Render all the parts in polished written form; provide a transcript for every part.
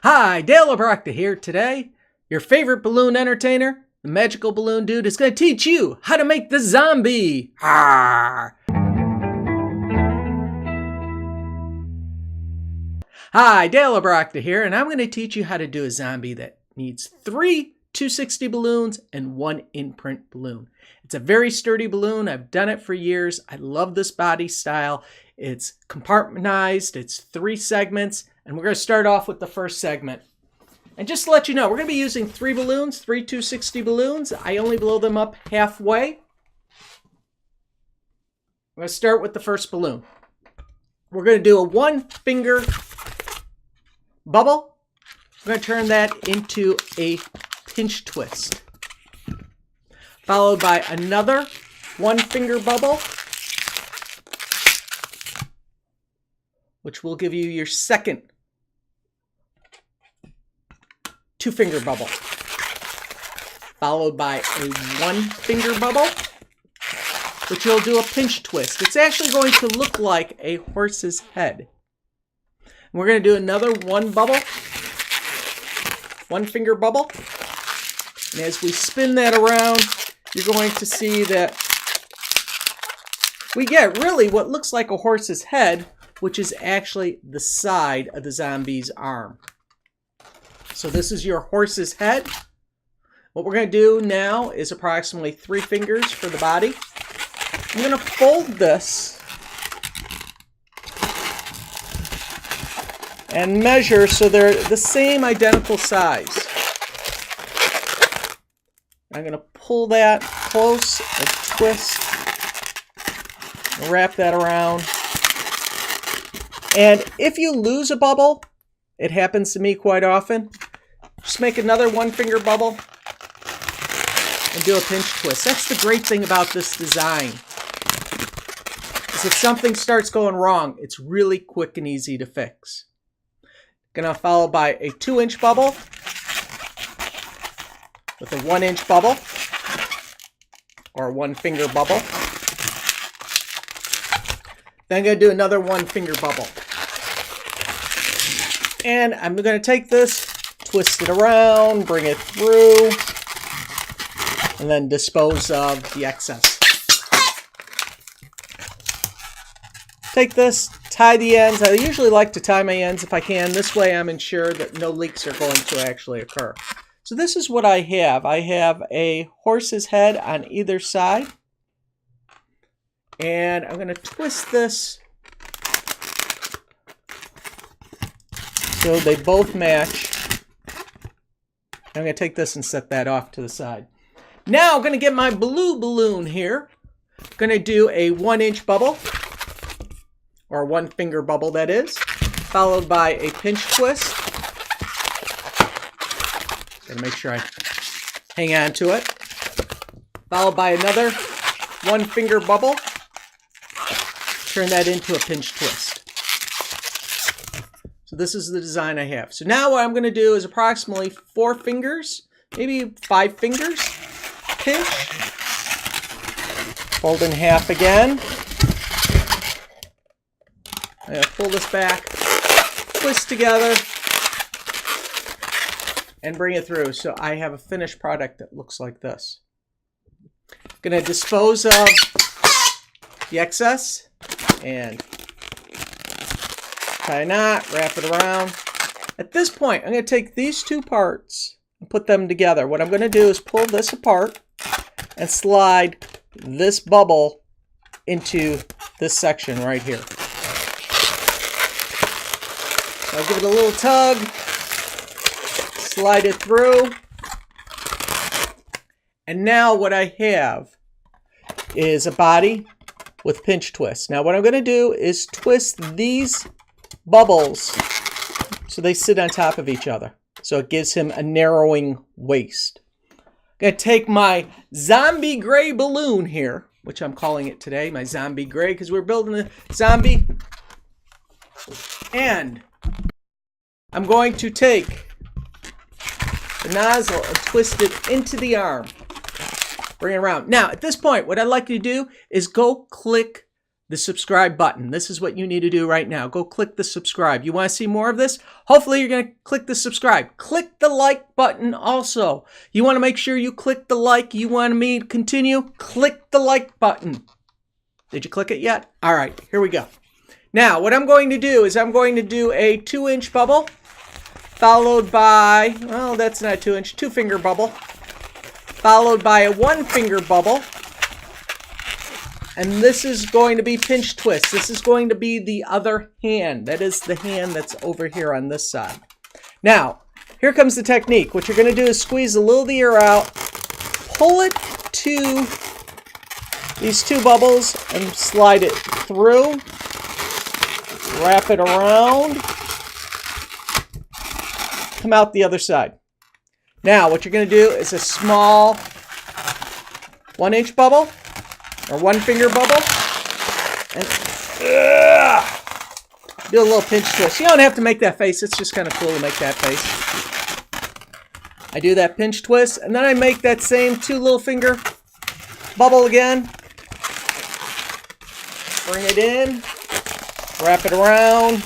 Hi, Dale Obrochta here today. Your favorite balloon entertainer, the magical balloon dude, is going to teach you how to make the zombie. Arr! Hi, Dale Obrochta here, and I'm going to teach you how to do a zombie that needs 3 260 balloons and 1 in-print balloon. It's a very sturdy balloon. I've done it for years. I love this body style. It's compartmentized. It's 3 segments. And we're going to start off with the first segment. And just to let you know, we're going to be using 3 balloons, 3 260 balloons. I only blow them up halfway. I'm going to start with the first balloon. We're going to do a 1-finger bubble. We're going to turn that into a pinch twist. Followed by another 1-finger bubble, which will give you your second 2-finger bubble, followed by a 1-finger bubble, which you'll do a pinch twist. It's actually going to look like a horse's head. And we're going to do another 1-finger bubble. And as we spin that around, you're going to see that we get really what looks like a horse's head, which is actually the side of the zombie's arm. So this is your horse's head. What we're going to do now is approximately 3 fingers for the body. I'm going to fold this and measure so they're the same identical size. I'm going to pull that close and twist and wrap that around. And if you lose a bubble, it happens to me quite often, just make another 1-finger bubble and do a pinch twist. That's the great thing about this design, is if something starts going wrong, it's really quick and easy to fix. Gonna follow by a 2-inch bubble with a 1-inch bubble or a 1-finger bubble. Then I'm gonna do another 1-finger bubble. And I'm going to take this, twist it around, bring it through, and then dispose of the excess. Take this, tie the ends. I usually like to tie my ends if I can. This way I'm ensured that no leaks are going to actually occur. So this is what I have. I have a horse's head on either side. And I'm going to twist this so they both match. I'm going to take this and set that off to the side. Now I'm going to get my blue balloon here. I'm going to do a 1-inch bubble, or 1-finger bubble that is, followed by a pinch twist. Got to make sure I hang on to it. Followed by another 1-finger bubble. Turn that into a pinch twist. So this is the design I have. So now what I'm going to do is approximately 4 fingers, maybe 5 fingers, pinch, fold in half again. I'm going to pull this back, twist together, and bring it through. So I have a finished product that looks like this. I'm going to dispose of the excess and tie a knot, wrap it around. At this point, I'm going to take these 2 parts and put them together. What I'm going to do is pull this apart and slide this bubble into this section right here. So I'll give it a little tug, slide it through, and now what I have is a body with pinch twists. Now what I'm going to do is twist these bubbles so they sit on top of each other, so it gives him a narrowing waist. I'm going to take my zombie gray balloon here, which I'm calling it today, my zombie gray, because we're building a zombie, and I'm going to take the nozzle and twist it into the arm, bring it around. Now at this point what I'd like you to do is go click the subscribe button. This is what you need to do right now. Go click the subscribe. You want to see more of this? Hopefully you're going to click the subscribe. Click the like button also. You want to make sure you click the like. You want me to continue? Click the like button. Did you click it yet? All right, here we go. Now, what I'm going to do is I'm going to do a 2-inch bubble, followed by, well, that's not 2-inch, 2-finger bubble, followed by a 1-finger bubble. And this is going to be pinch twist. This is going to be the other hand. That is the hand that's over here on this side. Now, here comes the technique. What you're going to do is squeeze a little of the air out, pull it to these 2 bubbles, and slide it through. Wrap it around. Come out the other side. Now, what you're going to do is a small 1-inch bubble. Or 1-finger bubble, and do a little pinch twist. You don't have to make that face. It's just kind of cool to make that face. I do that pinch twist, and then I make that same 2 little finger bubble again. Bring it in, wrap it around,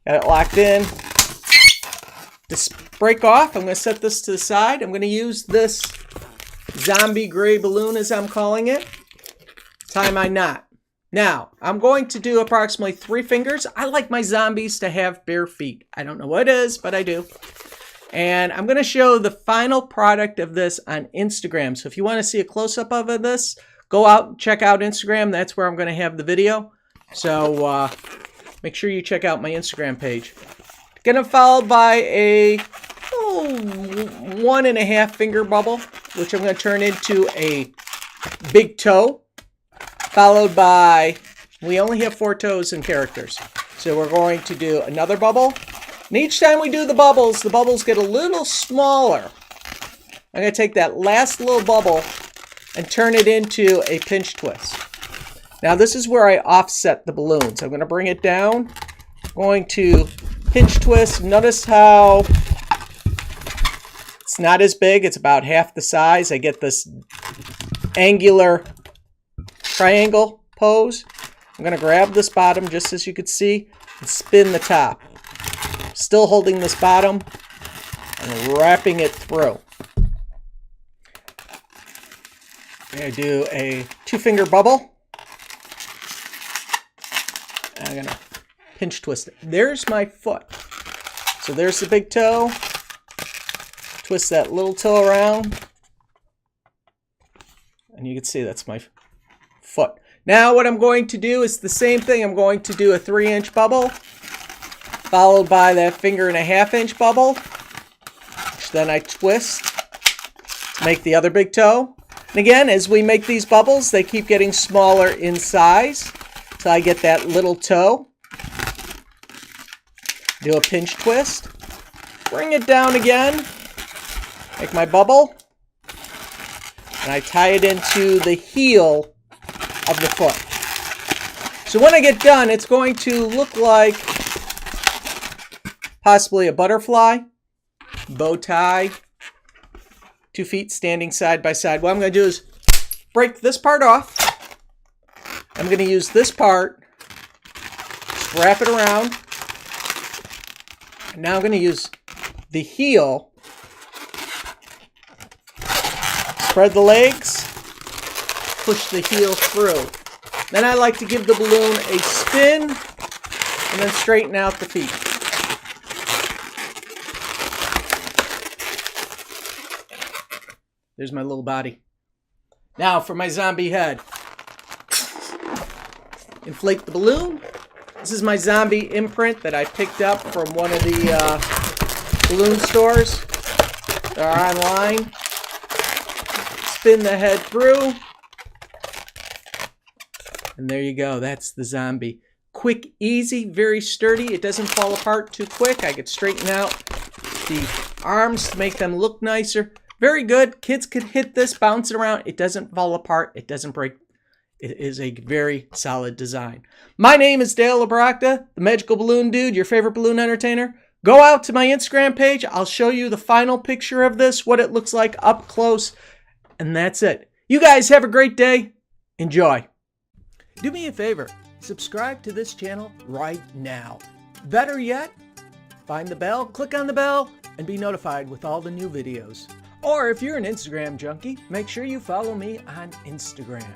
got it locked in. Just break off. I'm going to set this to the side. I'm going to use this zombie gray balloon, as I'm calling it. Tie my knot. Now, I'm going to do approximately 3 fingers. I like my zombies to have bare feet. I don't know what it is, but I do. And I'm going to show the final product of this on Instagram. So if you want to see a close-up of this, go out and check out Instagram. That's where I'm going to have the video. So make sure you check out my Instagram page. Going to follow by a 1.5 finger bubble, which I'm going to turn into a big toe, followed by, we only have 4 toes and characters. So we're going to do another bubble. And each time we do the bubbles get a little smaller. I'm going to take that last little bubble and turn it into a pinch twist. Now this is where I offset the balloons. I'm going to bring it down. I'm going to pinch twist. Notice how it's not as big. It's about half the size. I get this angular triangle pose. I'm going to grab this bottom, just as you could see, and spin the top. Still holding this bottom and wrapping it through. I'm going to do a 2-finger bubble. I'm going to pinch twist it. There's my foot. So there's the big toe. Twist that little toe around. And you can see that's my foot. Now what I'm going to do is the same thing. I'm going to do a 3-inch bubble, followed by that 1.5-inch bubble, which then I twist to make the other big toe. And again, as we make these bubbles, they keep getting smaller in size. So I get that little toe. Do a pinch twist. Bring it down again. Make my bubble. And I tie it into the heel of the foot. So when I get done, it's going to look like possibly a butterfly, bow tie, 2 feet standing side by side. What I'm going to do is break this part off. I'm going to use this part, wrap it around. And now I'm going to use the heel, spread the legs, push the heel through. Then I like to give the balloon a spin and then straighten out the feet. There's my little body. Now for my zombie head. Inflate the balloon. This is my zombie imprint that I picked up from one of the balloon stores. They're online. Spin the head through. And there you go. That's the zombie. Quick, easy, very sturdy. It doesn't fall apart too quick. I could straighten out the arms to make them look nicer. Very good. Kids could hit this, bounce it around. It doesn't fall apart. It doesn't break. It is a very solid design. My name is Dale Obrochta, the Magical Balloon Dude, your favorite balloon entertainer. Go out to my Instagram page. I'll show you the final picture of this, what it looks like up close. And that's it. You guys have a great day. Enjoy. Do me a favor, subscribe to this channel right now. Better yet, find the bell, click on the bell, and be notified with all the new videos. Or if you're an Instagram junkie, make sure you follow me on Instagram.